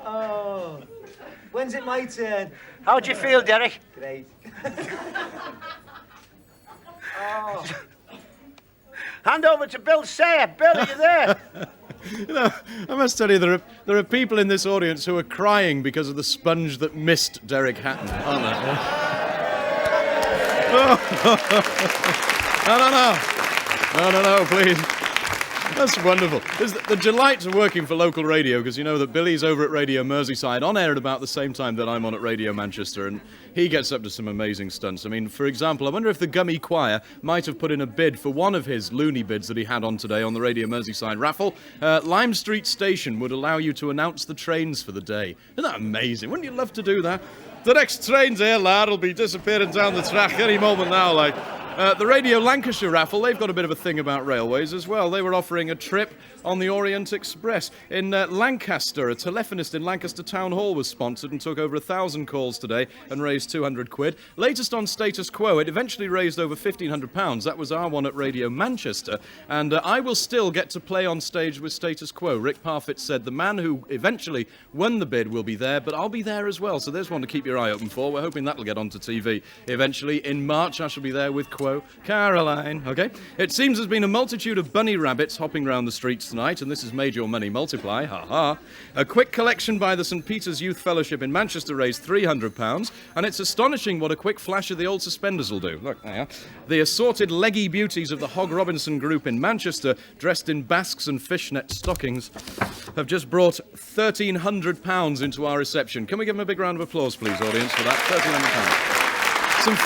Oh, when's it my turn? How do you feel, Derek? Great. Oh. Hand over to Bill Sayer. Bill, are you there? You know, I must tell you, there are people in this audience who are crying because of the sponge that missed Derek Hatton, aren't there? No, please. That's wonderful. There's the delight of working for local radio, because you know that Billy's over at Radio Merseyrail on air at about the same time that I'm on at Radio Manchester, and he gets up to some amazing stunts. I mean, for example, I wonder if the Gummy Choir might have put in a bid for one of his loony bids that he had on today on the Radio Merseyrail raffle. Lime Street Station would allow you to announce the trains for the day. Isn't that amazing? Wouldn't you love to do that? The next train's here, lad, will be disappearing down the track any moment now, like. The Radio Lancashire raffle, they've got a bit of a thing about railways as well. They were offering a trip on the Orient Express. In Lancaster, a telephonist in Lancaster Town Hall was sponsored and took over 1,000 calls today and raised 200 quid. Latest on Status Quo, it eventually raised over £1,500. That was our one at Radio Manchester. And I will still get to play on stage with Status Quo. Rick Parfitt said the man who eventually won the bid will be there, but I'll be there as well. So there's one to keep your eye open for. We're hoping that'll get onto TV eventually. In March, I shall be there with Caroline, okay? It seems there's been a multitude of bunny rabbits hopping around the streets tonight, and this has made your money multiply, ha-ha. A quick collection by the St Peter's Youth Fellowship in Manchester raised £300, and it's astonishing what a quick flash of the old suspenders will do. Look, there you are. The assorted leggy beauties of the Hogg Robinson group in Manchester, dressed in basques and fishnet stockings, have just brought £1,300 into our reception. Can we give them a big round of applause, please, audience, for that? £1,300. Some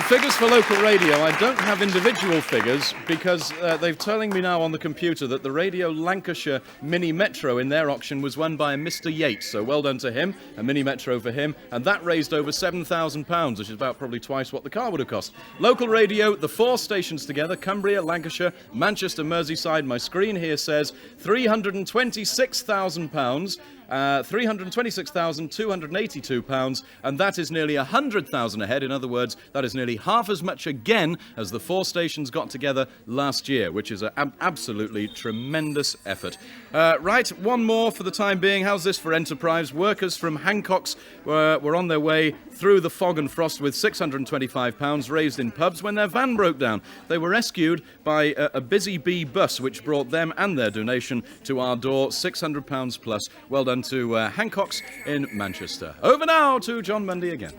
figures for local radio. I don't have individual figures because they're telling me now on the computer that the Radio Lancashire Mini Metro in their auction was won by a Mr. Yates. So well done to him, a Mini Metro for him. And that raised over £7,000, which is about probably twice what the car would have cost. Local radio, the 4 stations together, Cumbria, Lancashire, Manchester, Merseyside. My screen here says £326,000. £326,282, and that is nearly £100,000 ahead. In other words, that is nearly half as much again as the 4 stations got together last year, which is an absolutely tremendous effort. Right, one more for the time being. How's this for enterprise? Workers from Hancock's were on their way through the fog and frost with £625 raised in pubs when their van broke down. They were rescued by a Busy Bee bus, which brought them and their donation to our door, £600 plus. Well done to Hancock's in Manchester. Over now to John Mundy again.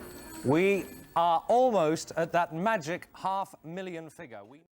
We are almost at that magic £500,000 figure.